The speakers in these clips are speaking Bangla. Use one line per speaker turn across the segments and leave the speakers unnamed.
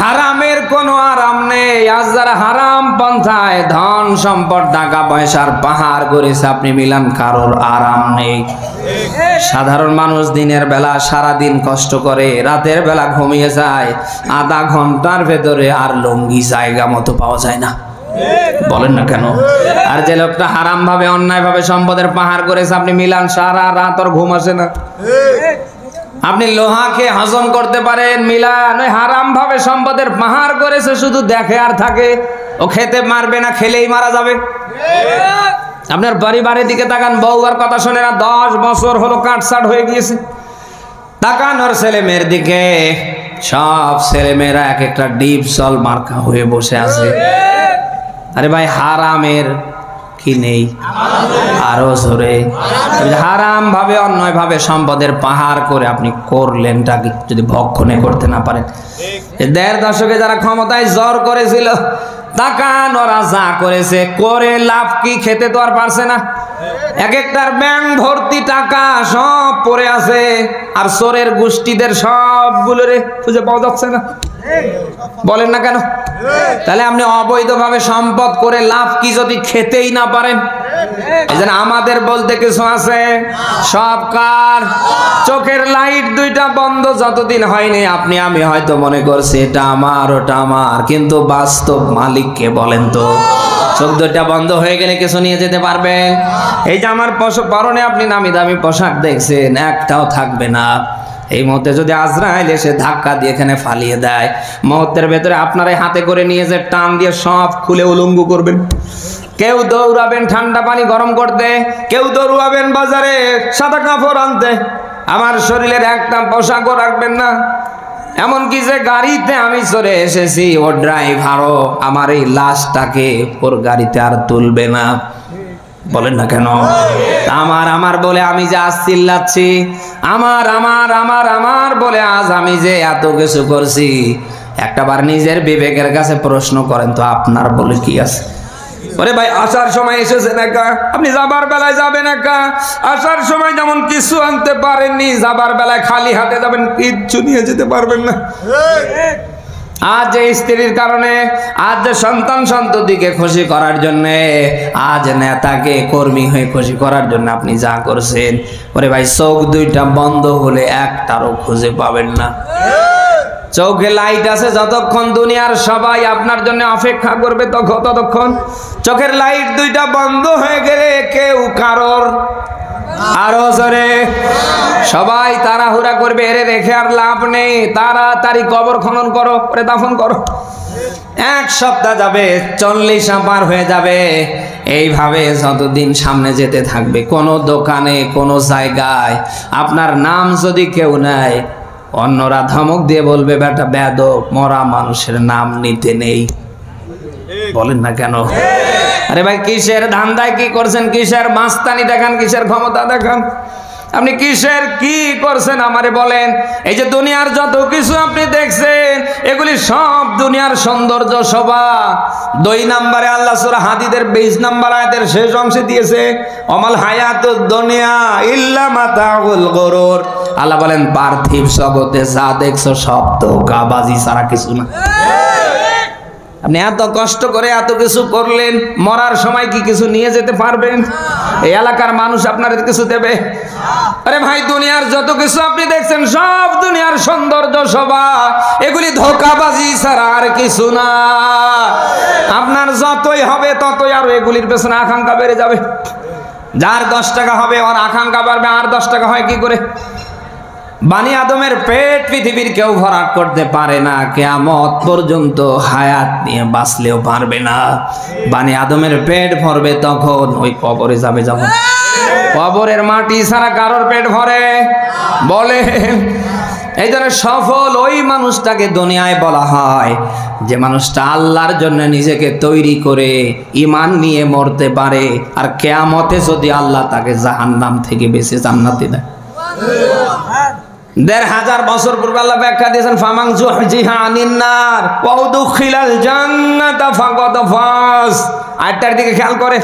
হারামের কোনো আরাম নেই। আজ যারা হারাম পন্থায় ধন সম্পদ টাকা পয়সার পাহাড় করেছে, আপনি মিলান কারোর আরাম নেই। সাধারণ মানুষ দিনের বেলা সারাদিন কষ্ট করে, রাতের বেলা ঘুমিয়ে যায়, আধা ঘন্টার ভেতরে আর লুঙ্গি জায়গা মতো পাওয়া যায় না। বলেন না কেন? আর যে লোকটা হারাম ভাবে অন্যায় ভাবে সম্পদের পাহাড় করেছে, আপনি মিলান সারা রাত আর ঘুম আসে না। আপনি লোহাকে হজম করতে পারেন, মিলান ওই হারাম ভাবে সম্পদের পাহাড় করেছে, শুধু দেখে আর থাকে। ও খেতে মারবে না, খেলেই মারা যাবে। আপনার পরিবারের দিকে তাকান, বউ আর কথা শোনে না, 10 বছর হলো কাটছাট হয়ে গিয়েছে। তাকান ওর ছেলে মেয়ের দিকে, সব ছেলে মেয়েরা এক একটা ডিপ সল মার্কা হয়ে বসে আছে। আরে ভাই, হারামের কি নেই? আরো জোরে। হারাম ভাবে অন্যায় ভাবে সম্পদের পাহাড় করে আপনি করলেনটা কি যদি ভক্ষণে করতে না পারেন? 1.5 দশকে যারা ক্ষমতায় জোর করেছিল, তাকান ওরা যা করেছে, করে লাভ কি? খেতে তো আর পারছে না। এক একটার ব্যাংক ভর্তি টাকা সব পড়ে আছে, আর চোরের গোষ্ঠীদের সবগুলো রে খুঁজে পাওয়া যাচ্ছে না। বলেন না কেন? তাহলে আপনি অবৈধভাবে সম্পদ করে লাভ কি যদি খেতেই না পারেন? এজন্য আমাদের বলতে কিছু আছে, সব কার? চোখের লাইট দুইটা বন্ধ যতদিন হয়নি, আপনি আমি হয়তো মনে করছি এটা আমার ওটা আমার, কিন্তু বাস্তব মালিককে বলেন তো। চোখ দুইটা বন্ধ হয়ে গেলে কিছু নিয়ে যেতে পারবেন? এই যে আমার পরনে আপনি নামি দামি পোশাক দেখছেন, একটাও থাকবে না। এই মুহূর্তে যদি আজরাইল এসে ধাক্কা দিয়ে এখানে ফালিয়ে দেয়, মুহূর্তের ভেতরে আপনারাই হাতে করে নিয়ে যে টান দিয়ে সব খুলে উলঙ্গ করবেন। কেউ দৌড়াবেন ঠান্ডা পানি গরম করতে, কেউ দৌড়াবেন বাজারে সাদা কাপড় আনতে। আমার শরীরের একটা পোশাকও রাখবেন না। এমনকি যে গাড়িতে আমি চড়ে এসেছি, ও ড্রাইভারও আমার এই লাশটাকে ওর গাড়িতে আর তুলবে না। বলেন না কেন? আমার আমার বলে আমি যে আজ চিল্লাচ্ছি, আমার আমার আমার আমার বলে আজ আমি যে এত কিছু করছি, একটাবার নিজের বিবেকের কাছে প্রশ্ন করেন তো, আপনার বলে কি আছে? ওরে ভাই, আসার সময় এসেছেন একা, আপনি যাবার বেলায় যাবেন একা। আসার সময় যেমন কিছু আনতে পারেননি, যাবার বেলায় খালি হাতে যাবেন, কিচ্ছু নিয়ে যেতে পারবেন না। আজ যে স্ত্রীর কারণে, আজ যে সন্তান সন্ততিকে খুশি করার জন্য, আজ নেতাকে কর্মী হয়ে খুশি করার জন্য আপনি যা করছেন, ওরে ভাই চোখ দুইটা বন্ধ হলে একটারও খুঁজে পাবেন না। চোখে লাইট আছে যতক্ষণ, দুনিয়ার সবাই আপনার জন্য অপেক্ষা করবে ততক্ষণ। চোখের লাইট দুইটা বন্ধ হয়ে গেলে কেউ কারোর, আরো জোরে, সবাই তাড়াহুড়া করবে, এরে রেখে আর লাভ নেই, তাড়াতাড়ি কবর খনন করো, পরে দাফন করো। 1 সপ্তাহ যাবে, 40 পার হয়ে যাবে। এইভাবে যতদিন সামনে যেতে থাকবে, কোনো দোকানে কোনো জায়গায় আপনার নাম যদি কেউ নেয়, অন্যরা ধমক দিয়ে বলবে বেটা বেয়াদব, মরা মানুষের নাম নিতে নেই। বলেন না কেন? আরে ভাই, কিসের ধান্দায় কি করছেন? কিসের মাস্তানি দেখান? কিসের ক্ষমতা দেখান? আপনি কিসের কি করছেন আমারে বলেন? এই যে দুনিয়ার যত কিছু আপনি দেখছেন, এগুলি সব দুনিয়ার সৌন্দর্য শোভা। 2 নম্বরে আল্লাহ সূরা হাদীদের 20 নম্বর আয়াতের শেষ অংশে দিয়েছে, অমাল হায়াতুদ দুনিয়া ইল্লা মাতাউল গুরুর। আল্লাহ বলেন পার্থিব জগতে যা দেখছো সব ধোঁকাবাজি ছাড়া কিছু না। আপনি এত কষ্ট করে এত কিছু করলেন, মরার সময় কি কিছু নিয়ে যেতে পারবেন? এই এলাকার মানুষ আপনাদের কিছু দেবে? আরে ভাই, দুনিয়ার যত কিছু আপনি দেখছেন সব দুনিয়ার সৌন্দর্য শোভা, এগুলি ধোঁকাবাজি ছাড়া আর কিছু না। আপনার যতই হবে ততই আরো এগুলির পেছনে আকাঙ্ক্ষা বেড়ে যাবে। যার 10 টাকা হবে ওর আকাঙ্ক্ষা বাড়বে, আর 10 টাকা হয় কি করে? বানি আদমের পেট পৃথিবীর কেউ ভরাট করতে পারে না, কিয়ামত পর্যন্ত হায়াত নিয়ে বাঁচলেও পারবে না। বানি আদমের পেট ভরবে তখন ওই কবরে যাবে যখন। কবরের মাটি ছাড়া কারোর পেট ভরে? বলে। এই জন্য সফল ওই মানুষটাকে দুনিয়ায় বলা হয় যে মানুষটা আল্লাহর জন্য নিজেকে তৈরি করে ঈমান নিয়ে মরতে পারে, আর কিয়ামতে যদি আল্লাহ তাকে জাহান্নাম থেকে বেঁচে জান্নাতে দেয়। 1500 বছর পূর্বে আল্লাহ ব্যাখ্যা দিয়েছেন, ফামান যুহজিহা আনিন নার ওয়া উদখিলাল জান্নাতা ফাকাদ ফাজ। আয়াতটার দিকে খেয়াল করে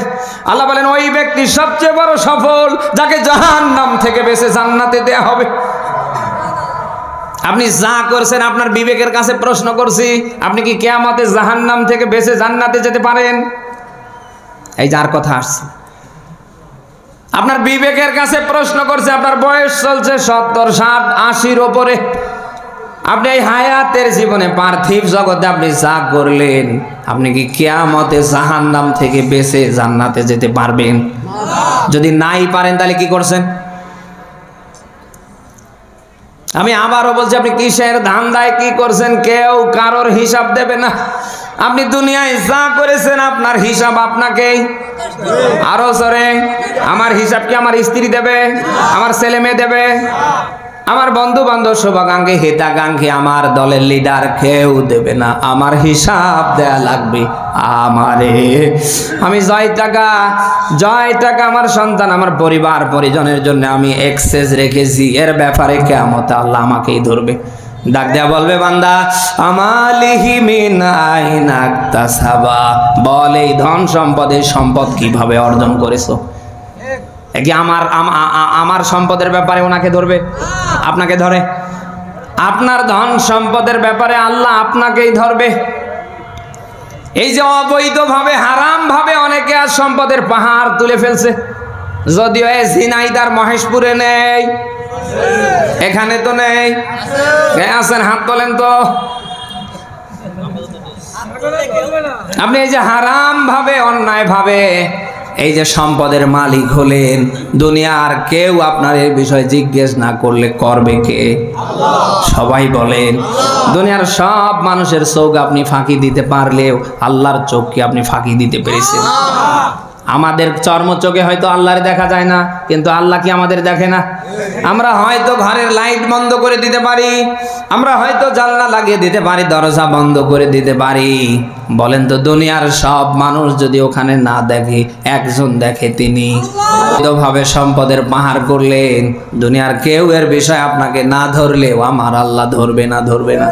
আল্লাহ বলেন ওই ব্যক্তি সবচেয়ে বড় সফল, যাকে জাহান্নাম থেকে বেঁচে জান্নাতে দেয়া হবে। আপনি যা করছেন আপনার বিবেকের কাছে প্রশ্ন করছি, আপনি কি কিয়ামতে জাহান্নাম থেকে বেঁচে জান্নাতে যেতে পারেন? এই যার কথা আসছে, আপনার বিবেকের কাছে প্রশ্ন করছে। আপনার বয়স চলছে 70, 60, 80-র ওপরে। আপনি এই হায়াতের জীবনে পার্থিব জগতে আপনি যা করলেন, আপনি কি কিয়ামতে জাহান্নাম থেকে বেঁচে জান্নাতে যেতে পারবেন? যদি নাই পারেন তাহলে কি করছেন? আমি আবারও বলছি, আপনি কিসের ধান্দায় কি করছেন? কেউ কারোর হিসাব দেবে না। আপনি দুনিয়ায় যা করেছেন আপনার হিসাব আপনাকেই। আরো জোরে, আমার হিসাব কি আমার স্ত্রী দেবে, আমার ছেলে মেয়ে দেবে, আমার বন্ধু বান্ধব, শুভাকাঙ্ক্ষী, হিতাকাঙ্ক্ষী, আমার দলের লিডার কেউ দেবে না। আমার হিসাব দেয়া লাগবে আমারে। আমি জয় টাকা আমার সন্তান, আমার পরিবার পরিজনের জন্য আমি এক্সেস রেখেছি, এর ব্যাপারে কিয়ামতে আল্লাহ আমাকেই ধরবে। ডাক দেয়া বলবে, বান্দা আমালিহি মিন আইনা ইকতাসাবা, বল এই ধন সম্পদের সম্পদ কিভাবে অর্জন করেছো? কি আমার সম্পদের ব্যাপারে ওনাকে ধরবে? আপনাকে ধরে? আপনার ধন সম্পদের ব্যাপারে আল্লাহ আপনাকেই ধরবে। এই যে অবৈধভাবে হারাম ভাবে অনেকে আজ সম্পদের পাহাড় তুলে ফেলছে, যদিও এ ঝিনাইদার মহেশপুরে নেই, এখানে তো নেই, আছেন হাত তোলেন তো। আপনি এই যে হারাম ভাবে অন্যায় ভাবে এই যে সম্পদের মালিক হলেন, দুনিয়ার কেউ আপনার এই বিষয়ে জিজ্ঞেস না করলে করবে কে? সবাই বলেন। দুনিয়ার সব মানুষের চোখ আপনি ফাঁকি দিতে পারলেও আল্লাহর চোখ কি আপনি ফাঁকি দিতে পেরেছেন? আমাদের চর্ম চোখে হয়তো আল্লাহর দেখা যায় না, কিন্তু আল্লাহ কি আমাদের দেখে না? আমরা হয়তো ঘরের লাইট বন্ধ করে দিতে পারি, আমরা হয়তো জানলা লাগিয়ে দিতে পারি, দরজা বন্ধ করে দিতে পারি। বলেন তো, দুনিয়ার সব মানুষ যদি ওখানে না দেখে, একজন দেখে, তিনি ভাবে সম্পদের পাহাড় করলেন, দুনিয়ার কেউ এর বিষয় আপনাকে না ধরলেও আমার আল্লাহ ধরবে না?